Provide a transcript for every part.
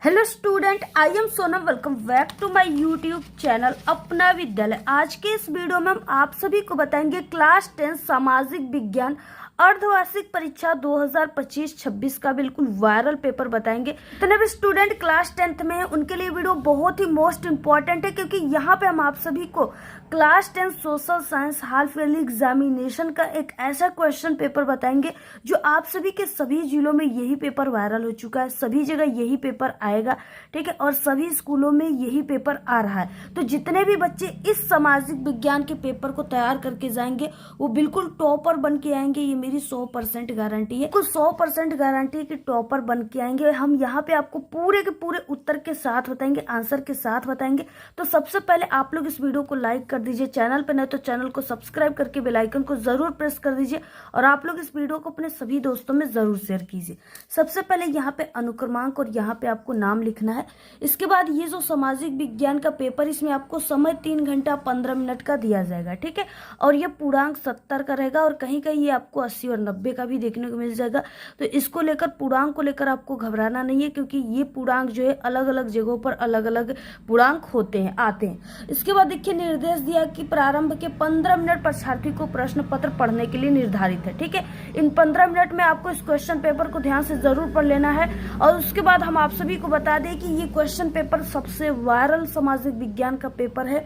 Hello student, I am Sonam. Welcome back to my YouTube channel Apna Vidyalaya. आज के इस video में हम आप सभी को बताएंगे क्लास 10 सामाजिक विज्ञान अर्धवार्षिक परीक्षा 2025-26 का बिल्कुल वायरल पेपर बताएंगे। जितने भी स्टूडेंट क्लास 10th में हैं उनके लिए वीडियो बहुत ही मोस्ट इंपॉर्टेंट है, क्योंकि यहाँ पे हम आप सभी को class 10 social science half yearly examination का एक ऐसा क्वेश्चन पेपर बताएंगे जो आप सभी के सभी जिलों में यही पेपर वायरल हो चुका है, सभी जगह यही पेपर आएगा, ठीक है, और सभी स्कूलों में यही पेपर आ रहा है। तो जितने भी बच्चे इस सामाजिक विज्ञान के पेपर को तैयार करके जाएंगे वो बिल्कुल टॉपर बन के आएंगे। ये मेरी 100% गारंटी है, कुछ 100% गारंटी है कि टॉपर बन के आएंगे। हम यहाँ पे आपको पूरे के पूरे उत्तर के साथ बताएंगे, आंसर के साथ बताएंगे। तो सबसे पहले आप लोग इस वीडियो को लाइक कर दीजिए, चैनल पे नहीं तो चैनल को सब्सक्राइब करके बेल आइकन को जरूर प्रेस कर दीजिए, और आप लोग इस वीडियो को अपने सभी दोस्तों में जरूर शेयर कीजिए। सबसे पहले यहाँ पे अनुक्रमांक और यहाँ पे आपको नाम लिखना है। इसके बाद ये जो सामाजिक विज्ञान का पेपर, इसमें आपको समय 3 घंटा 15 मिनट का दिया जाएगा, ठीक है, और ये पूर्णांक 70 का रहेगा, और कहीं कहीं ये आपको 80 और 90 का भी देखने को मिल जाएगा। तो इसको लेकर, पूर्णांक को लेकर आपको घबराना नहीं है, क्योंकि ये पूर्णांक जो है अलग अलग जगहों पर अलग अलग पूर्णांक होते हैं, आते हैं। इसके बाद देखिए निर्देश दिया कि प्रारंभ के 15 मिनट परीक्षार्थी को प्रश्न पत्र पढ़ने के लिए निर्धारित है, ठीक है। इन 15 मिनट में आपको इस क्वेश्चन पेपर को ध्यान से जरूर पढ़ लेना है। और उसके बाद हम आप सभी को बता दें कि ये क्वेश्चन पेपर सबसे वायरल सामाजिक विज्ञान का पेपर है,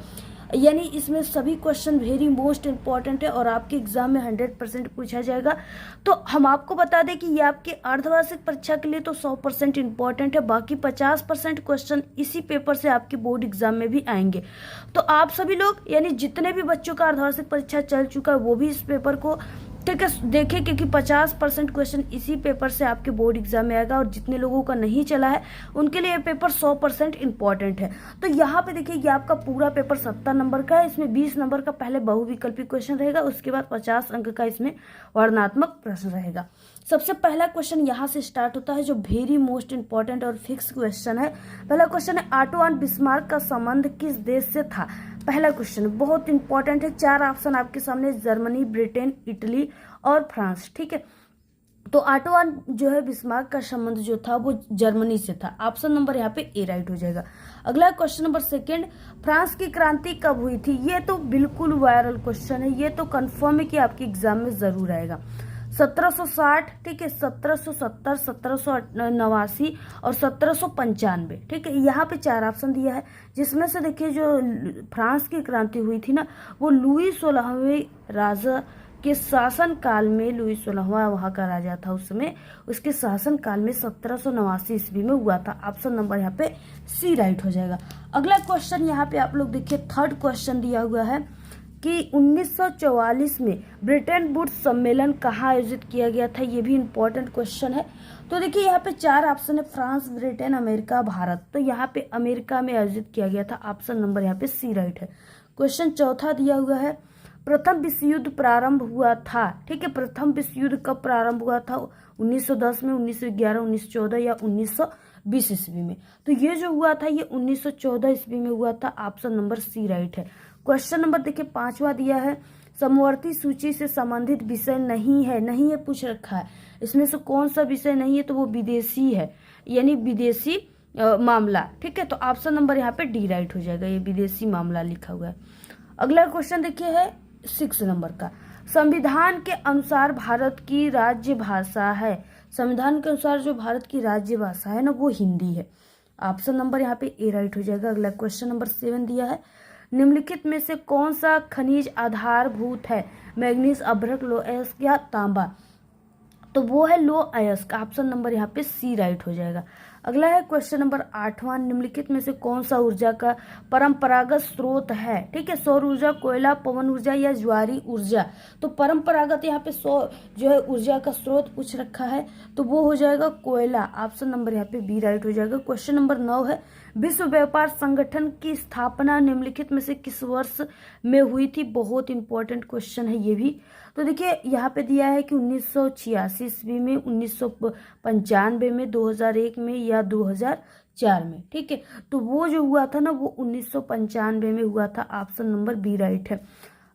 यानी इसमें सभी क्वेश्चन वेरी मोस्ट इंपॉर्टेंट है और आपके एग्जाम में 100% पूछा जाएगा। तो हम आपको बता दें कि ये आपके अर्धवार्षिक परीक्षा के लिए तो 100% इंपॉर्टेंट है, बाकी 50% क्वेश्चन इसी पेपर से आपके बोर्ड एग्जाम में भी आएंगे। तो आप सभी लोग, यानी जितने भी बच्चों का अर्धवार्षिक परीक्षा चल चुका है वो भी इस पेपर को, ठीक है, देखें, क्योंकि 50% क्वेश्चन इसी पेपर से आपके बोर्ड एग्जाम में आएगा, और जितने लोगों का नहीं चला है उनके लिए ये पेपर 100% इंपॉर्टेंट है। तो यहाँ पे देखिए, ये आपका पूरा पेपर 70 नंबर का है। इसमें 20 नंबर का पहले बहुविकल्पी क्वेश्चन रहेगा, उसके बाद 50 अंक का इसमें वर्णनात्मक प्रश्न रहेगा। सबसे पहला क्वेश्चन यहाँ से स्टार्ट होता है, जो वेरी मोस्ट इंपॉर्टेंट और फिक्स क्वेश्चन है। पहला क्वेश्चन है, ऑटो और बिस्मार्क का संबंध किस देश से था? पहला क्वेश्चन बहुत इंपॉर्टेंट है। 4 ऑप्शन आपके सामने, जर्मनी, ब्रिटेन, इटली और फ्रांस, ठीक है। तो ऑटो और जो है बिस्मार्क का संबंध जो था वो जर्मनी से था। ऑप्शन नंबर यहाँ पे ए राइट हो जाएगा। अगला क्वेश्चन नंबर 2, फ्रांस की क्रांति कब हुई थी? ये तो बिल्कुल वायरल क्वेश्चन है, ये तो कंफर्म है कि आपके एग्जाम में जरूर आएगा। 1760, ठीक है, 1770, 1789 और 1795, ठीक है। यहाँ पे 4 ऑप्शन दिया है, जिसमें से देखिए जो फ्रांस की क्रांति हुई थी ना, वो लुई 16वें राजा के शासन काल में, लुई 16वां वहां का राजा था उस समय, उसके शासन काल में 1789 ईस्वी में हुआ था। ऑप्शन नंबर यहाँ पे सी राइट हो जाएगा। अगला क्वेश्चन यहाँ पे आप लोग देखिए, 3rd क्वेश्चन दिया हुआ है कि 1944 में ब्रिटेन वुड्स सम्मेलन कहाँ आयोजित किया गया था? ये भी इंपॉर्टेंट क्वेश्चन है। तो देखिए यहाँ पे 4 ऑप्शन है, फ्रांस, ब्रिटेन, अमेरिका, भारत। तो यहाँ पे अमेरिका में आयोजित किया गया था। ऑप्शन नंबर यहाँ पे सी राइट है। क्वेश्चन 4था दिया हुआ है, प्रथम विश्व युद्ध प्रारंभ हुआ था, ठीक है, प्रथम विश्व युद्ध कब प्रारंभ हुआ था? 1910 में, 1911, 1914 या 1920 ईस्वी में? तो ये जो हुआ था ये 1914 ईस्वी में हुआ था। ऑप्शन नंबर सी राइट है। क्वेश्चन नंबर देखिए 5वां दिया है, समवर्ती सूची से संबंधित विषय नहीं है, नहीं है पूछ रखा है। इसमें से कौन सा विषय नहीं है? तो वो विदेशी है, यानी विदेशी मामला, ठीक है। तो ऑप्शन नंबर यहाँ पे डी राइट हो जाएगा, ये विदेशी मामला लिखा हुआ है। अगला क्वेश्चन देखिए है 6 नंबर का, संविधान के अनुसार भारत की राज्य भाषा है। संविधान के अनुसार जो भारत की राज्य भाषा है ना, वो हिंदी है। ऑप्शन नंबर यहाँ पे ए राइट हो जाएगा। अगला क्वेश्चन नंबर 7 दिया है, निम्नलिखित में से कौन सा खनिज आधारभूत है? मैग्नीज, अभ्रक, लौह अयस्क या तांबा? तो वो है लौह अयस्क। ऑप्शन नंबर यहाँ पे सी राइट हो जाएगा। अगला है क्वेश्चन नंबर 8वां, निम्नलिखित में से कौन सा ऊर्जा का परंपरागत स्रोत है? ठीक है, सौर ऊर्जा, कोयला, पवन ऊर्जा या ज्वारी ऊर्जा? तो परंपरागत यहाँ पे सौर जो है ऊर्जा का स्रोत पूछ रखा है, तो वो हो जाएगा कोयला। ऑप्शन नंबर यहाँ पे बी राइट हो जाएगा। क्वेश्चन नंबर 9 है, विश्व व्यापार संगठन की स्थापना निम्नलिखित में से किस वर्ष में हुई थी? बहुत इंपॉर्टेंट क्वेश्चन है ये भी। तो देखिए यहाँ पे दिया है कि 1986 ईस्वी में, 1995 में, 2001 में या 2004 में, ठीक है। तो वो जो हुआ था ना, वो 1995 में हुआ था। ऑप्शन नंबर बी राइट है।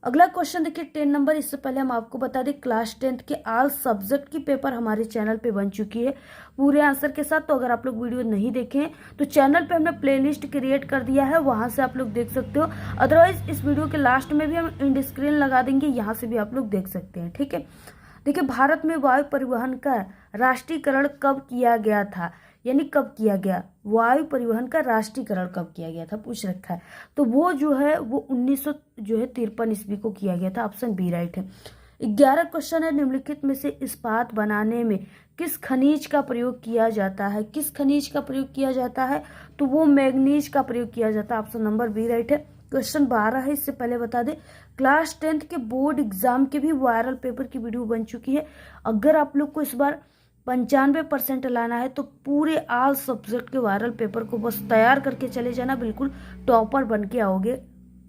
अगला क्वेश्चन देखिए 10 नंबर। इससे पहले हम आपको बता दें क्लास 10th के ऑल सब्जेक्ट की पेपर हमारे चैनल पे बन चुकी है पूरे आंसर के साथ। तो अगर आप लोग वीडियो नहीं देखे हैं तो चैनल पे हमने प्लेलिस्ट क्रिएट कर दिया है, वहां से आप लोग देख सकते हो। अदरवाइज इस वीडियो के लास्ट में भी हम इंड स्क्रीन लगा देंगे, यहाँ से भी आप लोग देख सकते हैं। ठीक है, देखिए भारत में वायु परिवहन का राष्ट्रीयकरण कब किया गया था, यानी कब किया गया, वायु परिवहन का राष्ट्रीयकरण कब किया गया था पूछ रखा है। तो वो जो है वो 1953 ईस्वी को किया गया था। ऑप्शन बी राइट है। 11 क्वेश्चन है, निम्नलिखित में से इस्पात बनाने में किस खनिज का प्रयोग किया जाता है, किस खनिज का प्रयोग किया जाता है, तो वो मैग्नीज का प्रयोग किया जाता है। ऑप्शन नंबर बी राइट है। क्वेश्चन 12 है, इससे पहले बता दें क्लास 10th के बोर्ड एग्जाम के भी वायरल पेपर की वीडियो बन चुकी है। अगर आप लोग को इस बार 95% लाना है तो पूरे ऑल सब्जेक्ट के वायरल पेपर को बस तैयार करके चले जाना, बिल्कुल टॉपर बन के आओगे,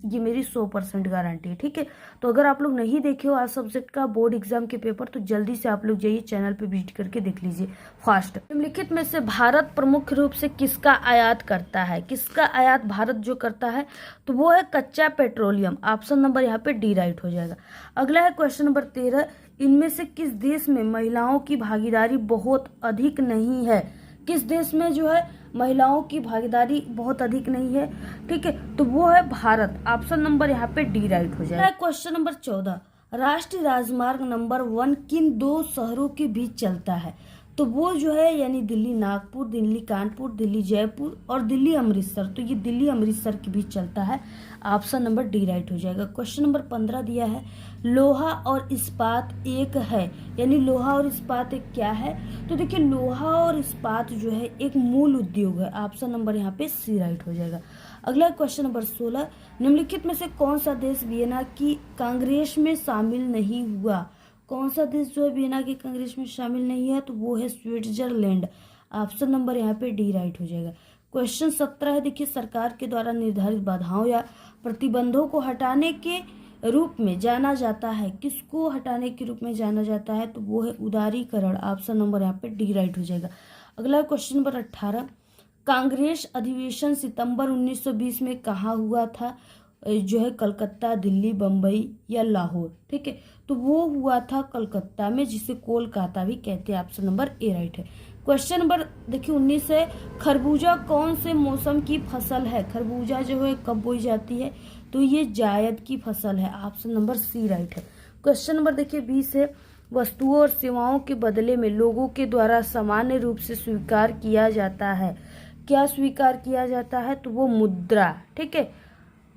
ये मेरी 100% गारंटी है। ठीक है, तो अगर आप लोग नहीं देखे हो आज सब्जेक्ट का बोर्ड एग्जाम के पेपर तो जल्दी से आप लोग जाइए चैनल पे विजिट करके देख लीजिए फास्ट। निम्नलिखित में से भारत प्रमुख रूप से किसका आयात करता है, किसका आयात भारत जो करता है, तो वो है कच्चा पेट्रोलियम। ऑप्शन नंबर यहाँ पे डी राइट हो जाएगा। अगला है क्वेश्चन नंबर 13, इनमें से किस देश में महिलाओं की भागीदारी बहुत अधिक नहीं है, किस देश में जो है महिलाओं की भागीदारी बहुत अधिक नहीं है। ठीक है, तो वो है भारत। ऑप्शन नंबर यहाँ पे डी राइट हो जाएगा। क्वेश्चन नंबर 14, राष्ट्रीय राजमार्ग नंबर 1 किन 2 शहरों के बीच चलता है, तो वो जो है यानी दिल्ली नागपुर, दिल्ली कानपुर, दिल्ली जयपुर और दिल्ली अमृतसर। तो ये दिल्ली अमृतसर के बीच चलता है। ऑप्शन नंबर डी राइट हो जाएगा। क्वेश्चन नंबर 15 दिया है, लोहा और इस्पात एक है, यानी लोहा और इस्पात एक क्या है, तो देखिए लोहा और इस्पात जो है एक मूल उद्योग है। ऑप्शन नंबर यहाँ पे सी राइट हो जाएगा। अगला क्वेश्चन नंबर 16, निम्नलिखित में से कौन सा देश वियना की कांग्रेस में शामिल नहीं हुआ, कौन सा देश जो है वियना की कांग्रेस में शामिल नहीं है, तो वो है स्विट्जरलैंड। ऑप्शन नंबर यहाँ पे डी राइट हो जाएगा। क्वेश्चन 17 है, देखिए सरकार के द्वारा निर्धारित बाधाओं या प्रतिबंधों को हटाने के रूप में जाना जाता है, किसको हटाने के रूप में जाना जाता है, तो वो है उदारीकरण। ऑप्शन नंबर यहाँ पे डी राइट हो जाएगा। अगला क्वेश्चन नंबर 18, कांग्रेस अधिवेशन सितंबर 1920 में कहाँ हुआ था, जो है कलकत्ता, दिल्ली, बम्बई या लाहौर। ठीक है, तो वो हुआ था कलकत्ता में, जिसे कोलकाता भी कहते हैं। ऑप्शन नंबर ए राइट है। क्वेश्चन नंबर देखिए 19 है, खरबूजा कौन से मौसम की फसल है, खरबूजा जो है कब बोई जाती है, तो ये जायद की फसल है। ऑप्शन नंबर सी राइट है। क्वेश्चन नंबर देखिए 20 है, वस्तुओं और सेवाओं के बदले में लोगों के द्वारा सामान्य रूप से स्वीकार किया जाता है, क्या स्वीकार किया जाता है, तो वो मुद्रा। ठीक है,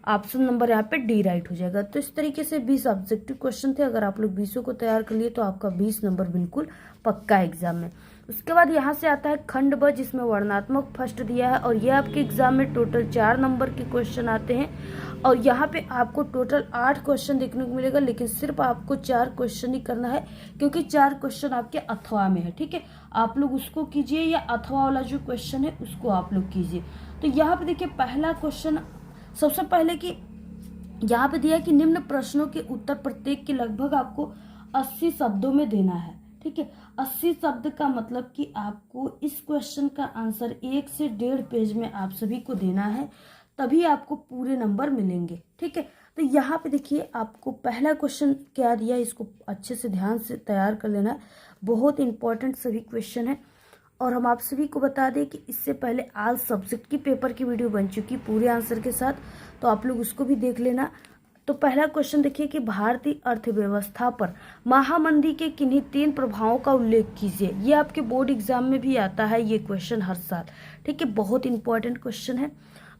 ऑप्शन नंबर यहाँ पे डी राइट हो जाएगा। तो इस तरीके से 20 ऑब्जेक्टिव क्वेश्चन थे। अगर आप लोग 20 को तैयार कर लिए तो आपका 20 नंबर बिल्कुल पक्का एग्जाम में। उसके बाद यहाँ से आता है खंड ब, जिसमें वर्णनात्मक फर्स्ट दिया है और ये आपके एग्जाम में टोटल 4 नंबर के क्वेश्चन आते हैं और यहाँ पे आपको टोटल 8 क्वेश्चन देखने को मिलेगा, लेकिन सिर्फ आपको 4 क्वेश्चन ही करना है क्योंकि 4 क्वेश्चन आपके अथवा में है। ठीक है, आप लोग उसको कीजिए या अथवा वाला जो क्वेश्चन है उसको आप लोग कीजिए। तो यहाँ पे देखिए पहला क्वेश्चन सबसे पहले कि यहाँ पे दिया कि निम्न प्रश्नों के उत्तर प्रत्येक के लगभग आपको 80 शब्दों में देना है। ठीक है, 80 शब्द का मतलब कि आपको इस क्वेश्चन का आंसर 1 से 1.5 पेज में आप सभी को देना है, तभी आपको पूरे नंबर मिलेंगे। ठीक है, तो यहाँ पे देखिए आपको पहला क्वेश्चन क्या दिया, इसको अच्छे से ध्यान से तैयार कर लेना, बहुत इंपॉर्टेंट सभी क्वेश्चन है। और हम आप सभी को बता दें कि इससे पहले ऑल सब्जेक्ट की पेपर की वीडियो बन चुकी पूरे आंसर के साथ, तो आप लोग उसको भी देख लेना। तो पहला क्वेश्चन देखिए कि भारतीय अर्थव्यवस्था पर महामंदी के किन्हीं 3 प्रभावों का उल्लेख कीजिए। ये आपके बोर्ड एग्जाम में भी आता है ये क्वेश्चन हर साल। ठीक है, बहुत इंपॉर्टेंट क्वेश्चन है,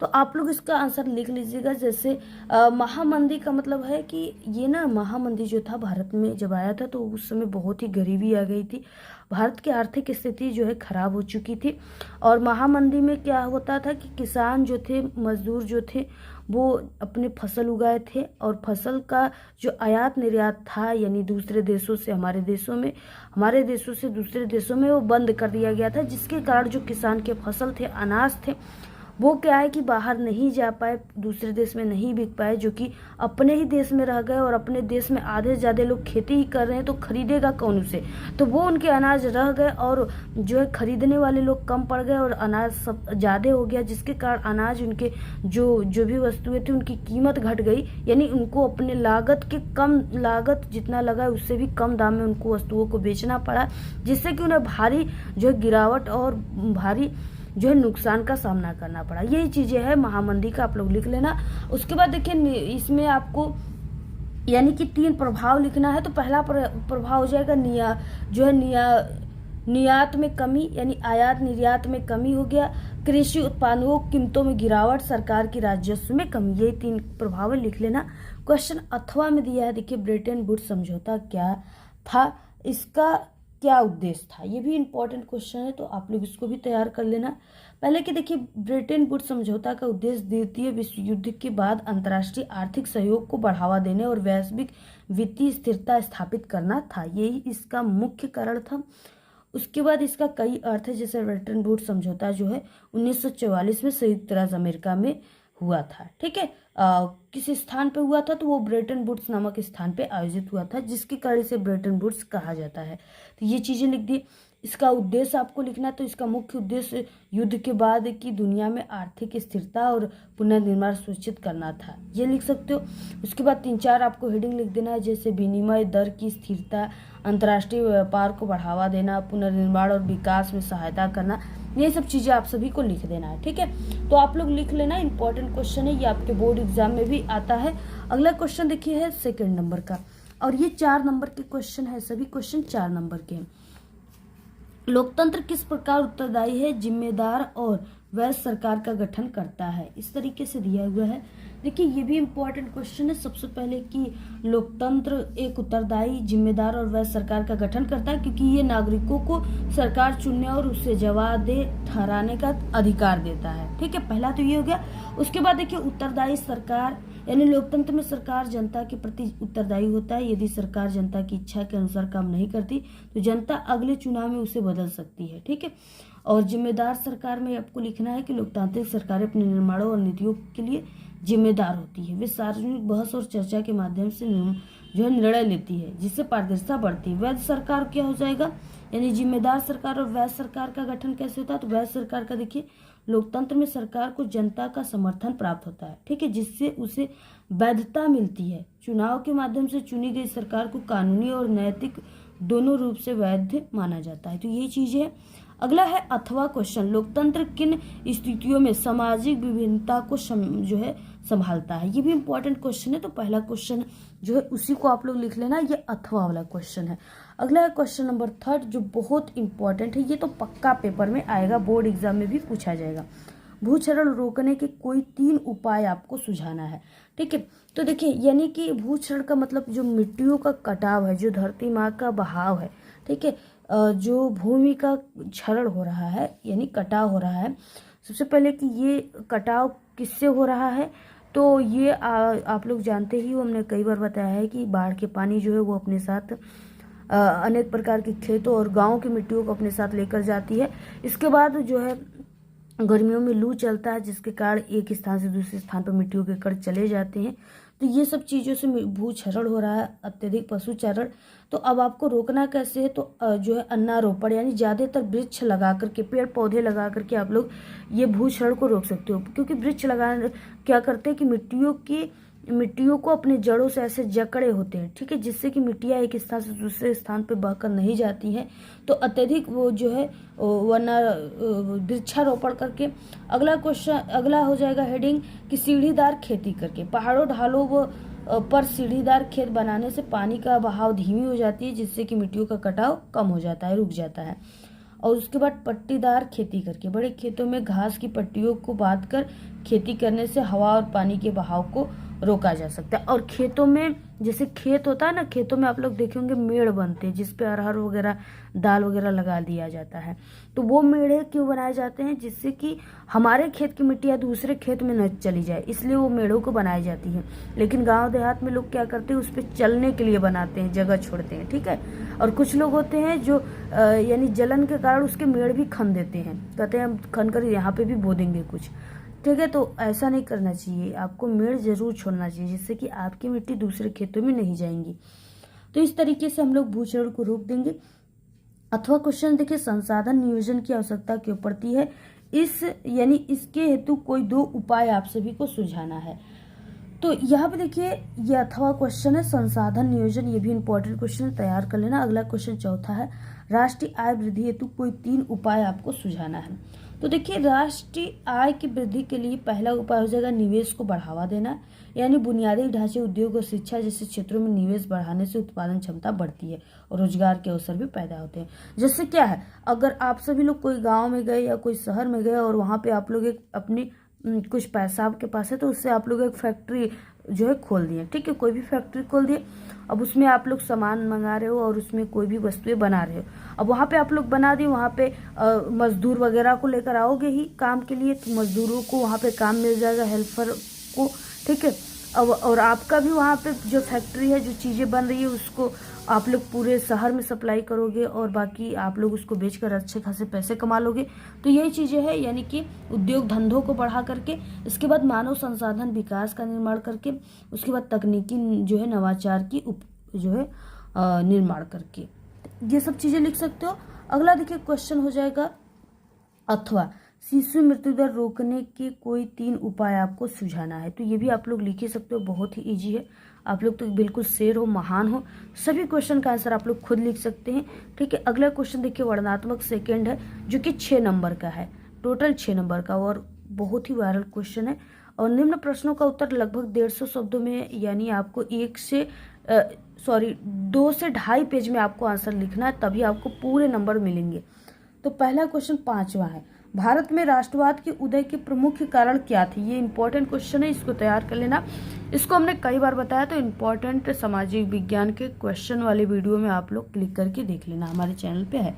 तो आप लोग इसका आंसर लिख लीजिएगा। जैसे महामंदी का मतलब है कि ये ना महामंदी जो था भारत में जब आया था तो उस समय बहुत ही गरीबी आ गई थी, भारत की आर्थिक स्थिति जो है खराब हो चुकी थी। और महामंदी में क्या होता था कि किसान जो थे, मजदूर जो थे, वो अपने फसल उगाए थे और फसल का जो आयात निर्यात था यानी दूसरे देशों से हमारे देशों में, हमारे देशों से दूसरे देशों में वो बंद कर दिया गया था, जिसके कारण जो किसान के फसल थे, अनाज थे, वो क्या है कि बाहर नहीं जा पाए, दूसरे देश में नहीं बिक पाए, जो कि अपने ही देश में रह गए और अपने देश में आधे से ज़्यादा लोग खेती ही कर रहे हैं, तो खरीदेगा कौन उसे। तो वो उनके अनाज रह गए और जो है खरीदने वाले लोग कम पड़ गए और अनाज सब ज़्यादा हो गया, जिसके कारण अनाज उनके जो भी वस्तुएं थी उनकी कीमत घट गई। यानी उनको अपने लागत के कम, लागत जितना लगा है उससे भी कम दाम में उनको वस्तुओं को बेचना पड़ा, जिससे कि उन्हें भारी जो है गिरावट और भारी जो है नुकसान का सामना करना पड़ा। यही चीज़ें हैं महामंदी का, आप लोग लिख लेना। उसके बाद देखिए इसमें आपको यानी कि 3 प्रभाव लिखना है। तो पहला प्रभाव हो जाएगा निर्यात में कमी, यानी आयात निर्यात में कमी हो गया, कृषि उत्पादों कीमतों में गिरावट, सरकार की राजस्व में कमी। यही 3 प्रभाव लिख लेना। क्वेश्चन अथवा में दिया है, देखिए ब्रेटन वुड्स समझौता क्या था, इसका क्या उद्देश्य था, ये भी इंपॉर्टेंट क्वेश्चन है, तो आप लोग इसको भी तैयार कर लेना। पहले कि देखिए ब्रेटन वुड्स समझौता का उद्देश्य द्वितीय विश्व युद्ध के बाद अंतर्राष्ट्रीय आर्थिक सहयोग को बढ़ावा देने और वैश्विक वित्तीय स्थिरता स्थापित करना था, यही इसका मुख्य कारण था। उसके बाद इसका कई अर्थ है, जैसे ब्रेटन वुड्स समझौता जो है 1944 में संयुक्त राज्य अमेरिका में हुआ था। ठीक है, किस स्थान पे हुआ था, तो वो ब्रेटन वुड्स नामक स्थान पे आयोजित हुआ था, जिसके कारण इसे ब्रेटन वुड्स कहा जाता है। तो ये चीजें लिख दी। इसका उद्देश्य आपको लिखना, तो इसका मुख्य उद्देश्य युद्ध के बाद की दुनिया में आर्थिक स्थिरता और पुनर्निर्माण सुनिश्चित करना था, ये लिख सकते हो। उसके बाद 3-4 आपको हेडिंग लिख देना है, जैसे विनिमय दर की स्थिरता, अंतर्राष्ट्रीय व्यापार को बढ़ावा देना, पुनर्निर्माण और विकास में सहायता करना, ये सब चीजें आप सभी को लिख देना है। ठीक है, तो आप लोग लिख लेना, इंपॉर्टेंट क्वेश्चन है, ये आपके बोर्ड एग्जाम में भी आता है। अगला क्वेश्चन देखिए है 2 नंबर का, और ये 4 नंबर के क्वेश्चन है, सभी क्वेश्चन 4 नंबर के हैं। लोकतंत्र किस प्रकार उत्तरदायी है, जिम्मेदार और वैध सरकार का गठन करता है, इस तरीके से दिया हुआ है। देखिए ये भी इम्पोर्टेंट क्वेश्चन है। सबसे पहले कि लोकतंत्र एक उत्तरदायी, जिम्मेदार और वैध सरकार का गठन करता है, क्योंकि ये नागरिकों को सरकार चुनने और उससे जवाबदेह ठहराने का अधिकार देता है। ठीक है, पहला तो ये हो गया। उसके बाद देखिए उत्तरदायी सरकार, यानी लोकतंत्र में सरकार जनता के प्रति उत्तरदायी होता है। यदि सरकार जनता की इच्छा के अनुसार काम नहीं करती तो जनता अगले चुनाव में उसे बदल सकती है। ठीक है, और जिम्मेदार सरकार में आपको लिखना है कि लोकतांत्रिक सरकारें अपने निर्माणों और नीतियों के लिए जिम्मेदार होती है। वे सार्वजनिक बहस और चर्चा के माध्यम से जो है निर्णय लेती है, जिससे पारदर्शिता बढ़ती है। वैध सरकार क्या हो जाएगा, यानी जिम्मेदार सरकार और वैध सरकार का गठन कैसे होता है, तो वैध सरकार का देखिए लोकतंत्र में सरकार को जनता का समर्थन प्राप्त होता है। ठीक है, जिससे उसे वैधता मिलती है। चुनाव के माध्यम से चुनी गई सरकार को कानूनी और नैतिक दोनों रूप से वैध माना जाता है। तो यही चीज है। अगला है अथवा क्वेश्चन, लोकतंत्र किन स्थितियों में सामाजिक विभिन्नता को जो है संभालता है, ये भी इंपॉर्टेंट क्वेश्चन है। तो पहला क्वेश्चन जो है उसी को आप लोग लिख लेना, ये अथवा वाला क्वेश्चन है। अगला है क्वेश्चन नंबर 3 जो बहुत इंपॉर्टेंट है, ये तो पक्का पेपर में आएगा, बोर्ड एग्जाम में भी पूछा जाएगा। भूक्षरण रोकने के कोई 3 उपाय आपको सुझाना है। ठीक है, तो देखिए यानी कि भूक्षरण का मतलब जो मिट्टियों का कटाव है, जो धरती माँ का बहाव है, ठीक है, जो भूमि का क्षरण हो रहा है, यानी कटाव हो रहा है। सबसे पहले कि ये कटाव किससे हो रहा है, तो ये आप लोग जानते ही हो, हमने कई बार बताया है कि बाढ़ के पानी जो है वो अपने साथ अनेक प्रकार के खेतों और गांवों की मिट्टियों को अपने साथ लेकर जाती है। इसके बाद जो है गर्मियों में लू चलता है, जिसके कारण एक स्थान से दूसरे स्थान पर मिट्टियों के कण चले जाते हैं। तो ये सब चीज़ों से भूक्षरण हो रहा है, अत्यधिक पशुचारण। तो अब आपको रोकना कैसे है, तो जो है अन्नारोपण, यानी ज़्यादातर वृक्ष लगा करके, पेड़ पौधे लगा करके आप लोग ये भूक्षरण को रोक सकते हो। क्योंकि वृक्ष लगाने क्या करते हैं कि मिट्टियों को अपने जड़ों से ऐसे जकड़े होते हैं। ठीक है, जिससे कि मिट्टियाँ एक स्थान से दूसरे स्थान पर बहकर नहीं जाती हैं। तो अत्यधिक वो जो है वरना वृक्षारोपण करके। अगला हो जाएगा हेडिंग कि सीढ़ीदार खेती करके, पहाड़ों ढालों पर सीढ़ीदार खेत बनाने से पानी का बहाव धीमी हो जाती है, जिससे कि मिट्टियों का कटाव कम हो जाता है, रुक जाता है। और उसके बाद पट्टीदार खेती करके, बड़े खेतों में घास की पट्टियों को बांधकर खेती करने से हवा और पानी के बहाव को रोका जा सकता है। और खेतों में, जैसे खेत होता है ना, खेतों में आप लोग देखे होंगे मेड़ बनते हैं, जिसपे अरहर वगैरह, दाल वगैरह लगा दिया जाता है। तो वो मेढ़े क्यों बनाए जाते हैं, जिससे कि हमारे खेत की मिट्टी या दूसरे खेत में न चली जाए, इसलिए वो मेढ़ों को बनाई जाती है। लेकिन गांव देहात में लोग क्या करते हैं, उस पर चलने के लिए बनाते हैं, जगह छोड़ते हैं। ठीक है, और कुछ लोग होते हैं जो यानी जलन के कारण उसके मेड़ भी खन देते हैं, कहते हैं हम खन कर यहाँ पे भी बो देंगे कुछ। ठीक है। तो ऐसा नहीं करना चाहिए, आपको मेड़ जरूर छोड़ना चाहिए जिससे कि आपकी मिट्टी दूसरे खेतों में नहीं जाएंगी। तो इस तरीके से हम लोग भूक्षरण को रोक देंगे। अथवा क्वेश्चन देखिए, संसाधन नियोजन की आवश्यकता क्यों पड़ती है, इस यानी इसके हेतु कोई 2 उपाय आप सभी को सुझाना है। तो यहाँ पे देखिए ये अथवा क्वेश्चन है, संसाधन नियोजन, ये भी इंपॉर्टेंट क्वेश्चन है, तैयार कर लेना। अगला क्वेश्चन चौथा है, राष्ट्रीय आय वृद्धि हेतु कोई 3 उपाय आपको सुझाना है। तो देखिए राष्ट्रीय आय की वृद्धि के लिए पहला उपाय हो जाएगा निवेश को बढ़ावा देना, यानी बुनियादी ढांचे, उद्योग और शिक्षा जैसे क्षेत्रों में निवेश बढ़ाने से उत्पादन क्षमता बढ़ती है और रोजगार के अवसर भी पैदा होते हैं। जैसे क्या है, अगर आप सभी लोग कोई गांव में गए या कोई शहर में गए और वहां पे आप लोग एक अपनी कुछ पैसा आपके पास है, तो उससे आप लोग एक फैक्ट्री जो है खोल दिए, ठीक है, कोई भी फैक्ट्री खोल दिए। अब उसमें आप लोग सामान मंगा रहे हो और उसमें कोई भी वस्तुएं बना रहे हो। अब वहाँ पे आप लोग बना दिए, वहाँ पे मजदूर वगैरह को लेकर आओगे ही काम के लिए, तो मजदूरों को वहाँ पे काम मिल जाएगा, हेल्पर को, ठीक है। अब और आपका भी वहाँ पे जो फैक्ट्री है, जो चीज़ें बन रही है, उसको आप लोग पूरे शहर में सप्लाई करोगे और बाकी आप लोग उसको बेचकर अच्छे खासे पैसे कमा लोगे। तो यही चीज़ें हैं, यानी कि उद्योग धंधों को बढ़ा करके, इसके बाद मानव संसाधन विकास का निर्माण करके, उसके बाद तकनीकी जो है नवाचार की जो है निर्माण करके, ये सब चीज़ें लिख सकते हो। अगला देखिए क्वेश्चन हो जाएगा, अथवा शिशु मृत्यु दर रोकने के कोई 3 उपाय आपको सुझाना है। तो ये भी आप लोग लिख ही सकते हो, बहुत ही इजी है। आप लोग तो बिल्कुल शेर हो, महान हो, सभी क्वेश्चन का आंसर आप लोग खुद लिख सकते हैं, ठीक है। अगला क्वेश्चन देखिए, वर्णनात्मक सेकंड है, जो कि 6 नंबर का है, टोटल 6 नंबर का, और बहुत ही वायरल क्वेश्चन है। और निम्न प्रश्नों का उत्तर लगभग 150 शब्दों में, यानी आपको 2 से 2.5 पेज में आपको आंसर लिखना है, तभी आपको पूरे नंबर मिलेंगे। तो पहला क्वेश्चन 5वां है, भारत में राष्ट्रवाद के उदय के प्रमुख कारण क्या थे। ये इंपॉर्टेंट क्वेश्चन है, इसको तैयार कर लेना। इसको हमने कई बार बताया, तो इंपॉर्टेंट सामाजिक विज्ञान के क्वेश्चन वाले वीडियो में आप लोग क्लिक करके देख लेना, हमारे चैनल पे है,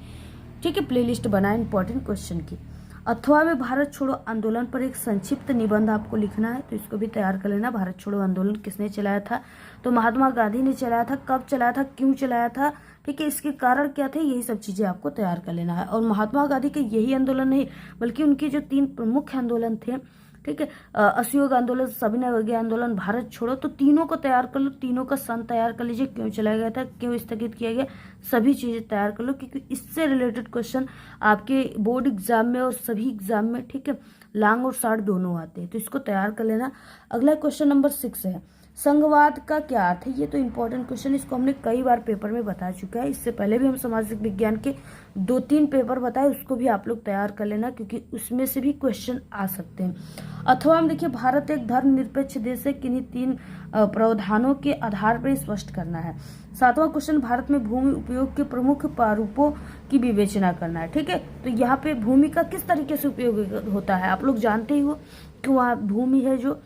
ठीक है, प्लेलिस्ट बनाए इंपॉर्टेंट क्वेश्चन की। अथवा में भारत छोड़ो आंदोलन पर एक संक्षिप्त निबंध आपको लिखना है, तो इसको भी तैयार कर लेना। भारत छोड़ो आंदोलन किसने चलाया था, तो महात्मा गांधी ने चलाया था। कब चलाया था, क्यों चलाया था, ठीक है, इसके कारण क्या थे, यही सब चीजें आपको तैयार कर लेना है। और महात्मा गांधी के यही आंदोलन नहीं, बल्कि उनके जो 3 प्रमुख आंदोलन थे, ठीक है, असहयोग आंदोलन, सविनय अवज्ञा आंदोलन, भारत छोड़ो, तो तीनों को तैयार कर लो, तीनों का सन तैयार कर लीजिए, क्यों चलाया गया था, क्यों स्थगित किया गया, सभी चीजें तैयार कर लो, क्योंकि इससे रिलेटेड क्वेश्चन आपके बोर्ड एग्जाम में और सभी एग्जाम में, ठीक है, लॉन्ग और शॉर्ट दोनों आते हैं, तो इसको तैयार कर लेना। अगला क्वेश्चन नंबर 6 है, संघवाद का क्या अर्थ है। ये तो इंपॉर्टेंट क्वेश्चन, इसको हमने कई बार पेपर में बता चुका है, इससे पहले भी हम सामाजिक विज्ञान के 2-3 पेपर बताए, उसको भी आप लोग तैयार कर लेना, क्योंकि उसमें से भी क्वेश्चन आ सकते हैं। अथवा हम देखिए, भारत एक धर्मनिरपेक्ष देश है, किन्हीं 3 प्रावधानों के आधार पर स्पष्ट करना है। 7वां क्वेश्चन, भारत में भूमि उपयोग के प्रमुख प्रारूपों की विवेचना करना है, ठीक है। तो यहाँ पे भूमि का किस तरीके से उपयोग होता है, आप लोग जानते ही हो कि वहाँ भूमि है जो,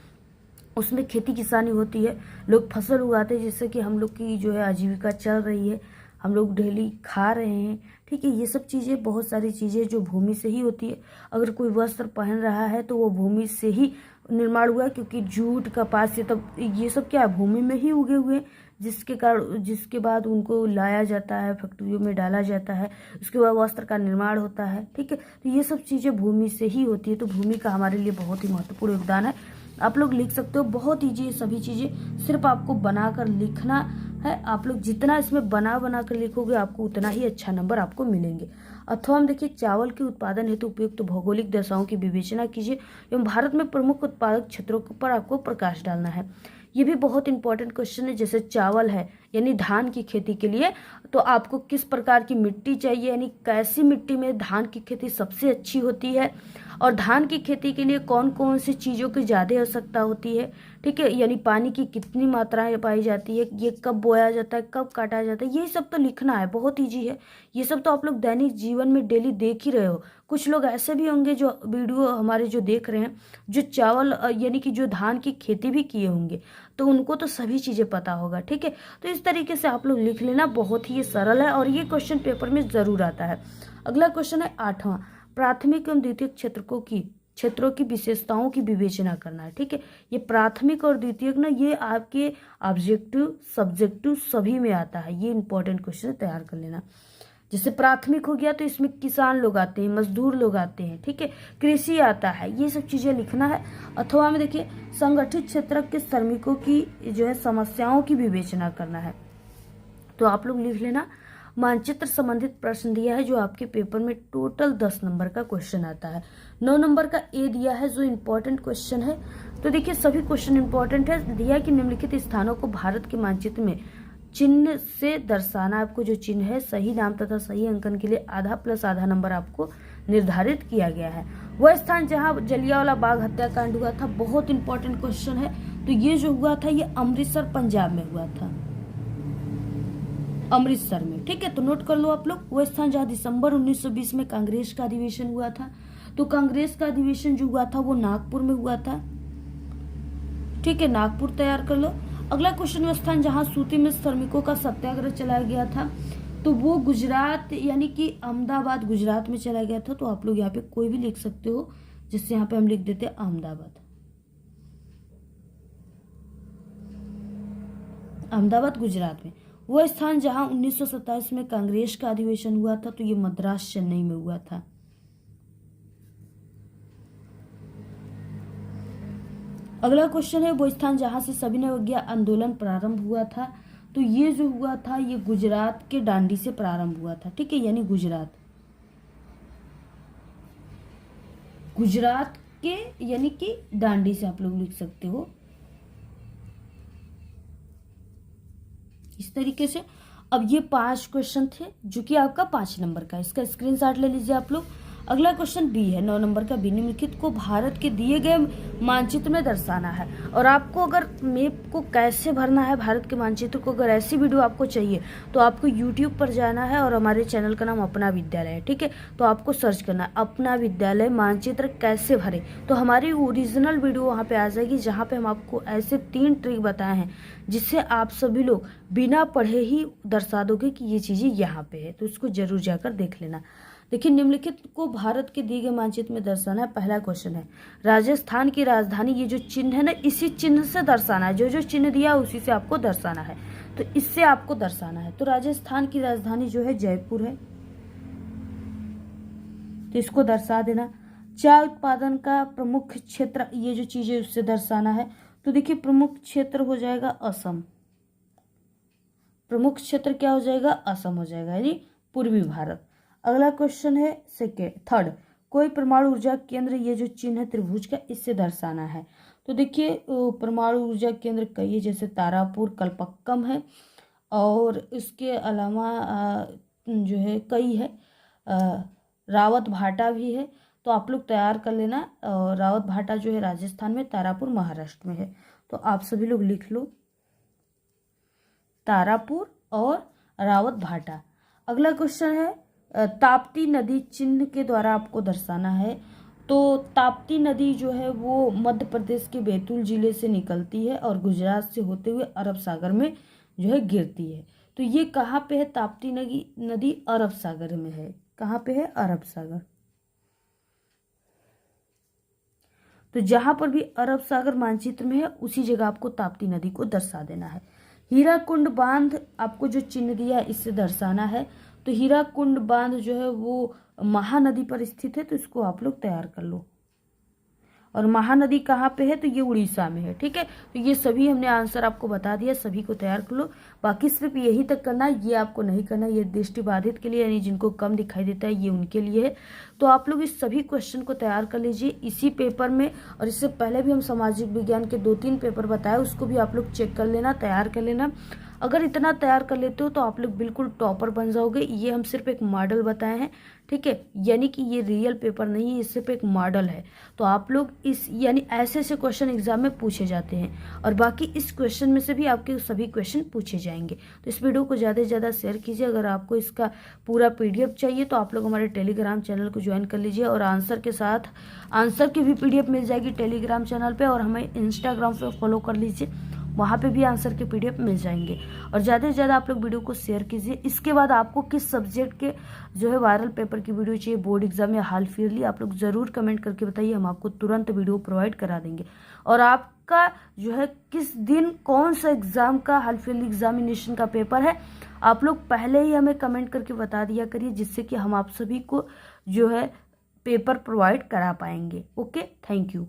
उसमें खेती किसानी होती है, लोग फसल उगाते हैं, जिससे कि हम लोग की जो है आजीविका चल रही है, हम लोग डेली खा रहे हैं, ठीक है। ये सब चीज़ें, बहुत सारी चीज़ें जो भूमि से ही होती है। अगर कोई वस्त्र पहन रहा है तो वो भूमि से ही निर्माण हुआ है, क्योंकि जूट, कपास, ये सब क्या है, भूमि में ही उगे हुए, जिसके बाद उनको लाया जाता है, फैक्ट्रियों में डाला जाता है, उसके बाद वस्त्र का निर्माण होता है, ठीक है। तो ये सब चीज़ें भूमि से ही होती है, तो भूमि का हमारे लिए बहुत ही महत्वपूर्ण योगदान है। आप लोग लिख सकते हो, बहुत ईजी सभी चीज़ें, सिर्फ आपको बनाकर लिखना है। आप लोग जितना इसमें बना कर लिखोगे, आपको उतना ही अच्छा नंबर आपको मिलेंगे। अथवा हम देखिए, चावल के उत्पादन हेतु उपयुक्त भौगोलिक दशाओं की विवेचना कीजिए एवं भारत में प्रमुख उत्पादक क्षेत्रों पर आपको प्रकाश डालना है। ये भी बहुत इंपॉर्टेंट क्वेश्चन है। जैसे चावल है, यानी धान की खेती के लिए, तो आपको किस प्रकार की मिट्टी चाहिए, यानी कैसी मिट्टी में धान की खेती सबसे अच्छी होती है, और धान की खेती के लिए कौन कौन सी चीज़ों की ज़्यादा आवश्यकता होती है, ठीक है, यानी पानी की कितनी मात्राएं पाई जाती है, ये कब बोया जाता है, कब काटा जाता है, यही सब तो लिखना है, बहुत ईजी है। ये सब तो आप लोग दैनिक जीवन में डेली देख ही रहे हो। कुछ लोग ऐसे भी होंगे जो वीडियो हमारे जो देख रहे हैं, जो चावल यानी कि जो धान की खेती भी किए होंगे, तो उनको तो सभी चीज़ें पता होगा, ठीक है। तो इस तरीके से आप लोग लिख लेना, बहुत ही ये सरल है और ये क्वेश्चन पेपर में ज़रूर आता है। अगला क्वेश्चन है 8वां, प्राथमिक एवं द्वितीयक क्षेत्रों की विशेषताओं की विवेचना करना है, ठीक है। ये प्राथमिक और द्वितीयक ना, ये आपके ऑब्जेक्टिव, सब्जेक्टिव सभी में आता है, ये इंपॉर्टेंट क्वेश्चन तैयार कर लेना। जैसे प्राथमिक हो गया तो इसमें किसान लोग आते हैं, मजदूर लोग आते हैं, ठीक है, कृषि आता है, ये सब चीजें लिखना है। अथवा में देखिए संगठित क्षेत्र के श्रमिकों की जो है समस्याओं की विवेचना करना है, तो आप लोग लिख लेना। मानचित्र संबंधित प्रश्न दिया है जो आपके पेपर में टोटल 10 नंबर का क्वेश्चन आता है। 9 नंबर का ए दिया है जो इम्पोर्टेंट क्वेश्चन है। तो देखिए सभी क्वेश्चन इंपॉर्टेंट है। दिया है कि निम्नलिखित स्थानों को भारत के मानचित्र में चिन्ह से दर्शाना। आपको जो चिन्ह है सही नाम तथा सही अंकन के लिए आधा प्लस आधा नंबर आपको निर्धारित किया गया है। वह स्थान जहां जलियांवाला बाग हत्याकांड हुआ था, बहुत इंपॉर्टेंट क्वेश्चन है। तो ये जो हुआ था ये अमृतसर पंजाब में हुआ था, अमृतसर में, ठीक है। तो नोट कर लो आप लोग। वो स्थान जहां दिसंबर 1920 में कांग्रेस का अधिवेशन हुआ था, तो कांग्रेस का अधिवेशन जो हुआ था वो नागपुर में हुआ था, ठीक है, नागपुर तैयार कर लो। अगला क्वेश्चन, वो स्थान जहां सूती में श्रमिकों का सत्याग्रह चलाया गया था, तो वो गुजरात यानी कि अहमदाबाद गुजरात में चलाया गया था। तो आप लोग यहाँ पे कोई भी लिख सकते हो, जिससे यहाँ पे हम लिख देते हैं अहमदाबाद, अहमदाबाद गुजरात में। वह स्थान जहां 1927 में कांग्रेस का अधिवेशन हुआ था, तो ये मद्रास चेन्नई में हुआ था। अगला क्वेश्चन है, वो स्थान जहां से सविनय अवज्ञा आंदोलन प्रारंभ हुआ था, तो ये जो हुआ था ये गुजरात के डांडी से प्रारंभ हुआ था, ठीक है, यानी गुजरात, गुजरात के यानी कि डांडी से आप लोग लिख सकते हो इस तरीके से। अब ये 5 क्वेश्चन थे जो कि आपका 5 नंबर का, इसका स्क्रीनशॉट ले लीजिए आप लोग। अगला क्वेश्चन बी है, 9 नंबर का बी, निम्नलिखित को भारत के दिए गए मानचित्र में दर्शाना है। और आपको अगर मैप को कैसे भरना है, भारत के मानचित्र को, अगर ऐसी वीडियो आपको चाहिए तो आपको यूट्यूब पर जाना है और हमारे चैनल का नाम अपना विद्यालय है, ठीक है। तो आपको सर्च करना है अपना विद्यालय मानचित्र कैसे भरे, तो हमारी ओरिजिनल वीडियो वहाँ पे आ जाएगी, जहाँ पे हम आपको ऐसे 3 ट्रिक बताए हैं जिससे आप सभी लोग बिना पढ़े ही दर्शा दोगे कि ये चीज़ें यहाँ पे है। तो इसको जरूर जाकर देख लेना। देखिए निम्नलिखित को भारत के दिए गए मानचित्र में दर्शाना है। पहला क्वेश्चन है, राजस्थान की राजधानी, ये जो चिन्ह है ना, इसी चिन्ह से दर्शाना है, जो जो चिन्ह दिया उसी से आपको दर्शाना है, तो इससे आपको दर्शाना है। तो राजस्थान की राजधानी जो है जयपुर है, तो इसको दर्शा देना। चाय उत्पादन का प्रमुख क्षेत्र, ये जो चीज है उससे दर्शाना है। तो देखिए प्रमुख क्षेत्र हो जाएगा असम, प्रमुख क्षेत्र क्या हो जाएगा, असम हो जाएगा, यानी पूर्वी भारत। अगला क्वेश्चन है थर्ड, कोई परमाणु ऊर्जा केंद्र, ये जो चिन्ह है त्रिभुज का, इससे दर्शाना है। तो देखिए परमाणु ऊर्जा केंद्र कई है, जैसे तारापुर, कलपक्कम है, और इसके अलावा जो है कई है, रावत भाटा भी है। तो आप लोग तैयार कर लेना। रावत भाटा जो है राजस्थान में, तारापुर महाराष्ट्र में है। तो आप सभी लोग लिख लो तारापुर और रावत भाटा। अगला क्वेश्चन है, ताप्ती नदी चिन्ह के द्वारा आपको दर्शाना है। तो ताप्ती नदी जो है वो मध्य प्रदेश के बैतूल जिले से निकलती है और गुजरात से होते हुए अरब सागर में जो है गिरती है। तो ये कहाँ पे है, ताप्ती नदी अरब सागर में है। कहाँ पे है, अरब सागर। तो जहां पर भी अरब सागर मानचित्र में है उसी जगह आपको ताप्ती नदी को दर्शा देना है। हीराकुंड बांध, आपको जो चिन्ह दिया है इससे दर्शाना है। तो हीराकुंड बांध जो है वो महानदी पर स्थित है, तो इसको आप लोग तैयार कर लो। और महानदी कहाँ पे है, तो ये उड़ीसा में है, ठीक है। तो ये सभी हमने आंसर आपको बता दिया, सभी को तैयार कर लो। बाकी सिर्फ यही तक करना है, ये आपको नहीं करना। ये दृष्टिबाधित के लिए, यानी जिनको कम दिखाई देता है, ये उनके लिए है। तो आप लोग इस सभी क्वेश्चन को तैयार कर लीजिए इसी पेपर में। और इससे पहले भी हम सामाजिक विज्ञान के 2-3 पेपर बताए, उसको भी आप लोग चेक कर लेना, तैयार कर लेना। अगर इतना तैयार कर लेते हो तो आप लोग बिल्कुल टॉपर बन जाओगे। ये हम सिर्फ एक मॉडल बताए हैं, ठीक है, यानी कि ये रियल पेपर नहीं है, ये सिर्फ एक मॉडल है। तो आप लोग इस यानी ऐसे ऐसे क्वेश्चन एग्जाम में पूछे जाते हैं, और बाकी इस क्वेश्चन में से भी आपके सभी क्वेश्चन पूछे जाएंगे। तो इस वीडियो को ज़्यादा से ज़्यादा शेयर कीजिए। अगर आपको इसका पूरा PDF चाहिए तो आप लोग हमारे टेलीग्राम चैनल को ज्वाइन कर लीजिए, और आंसर के साथ आंसर की भी PDF मिल जाएगी टेलीग्राम चैनल पर। और हमें इंस्टाग्राम पर फॉलो कर लीजिए, वहाँ पे भी आंसर के PDF मिल जाएंगे। और ज़्यादा से ज़्यादा आप लोग वीडियो को शेयर कीजिए। इसके बाद आपको किस सब्जेक्ट के जो है वायरल पेपर की वीडियो चाहिए, बोर्ड एग्जाम या हाल फिलहाल, आप लोग ज़रूर कमेंट करके बताइए, हम आपको तुरंत वीडियो प्रोवाइड करा देंगे। और आपका जो है किस दिन कौन सा एग्ज़ाम का हाल फिलहाल एग्जामिनेशन का पेपर है, आप लोग पहले ही हमें कमेंट करके बता दिया करिए, जिससे कि हम आप सभी को जो है पेपर प्रोवाइड करा पाएंगे। Okay, thank you.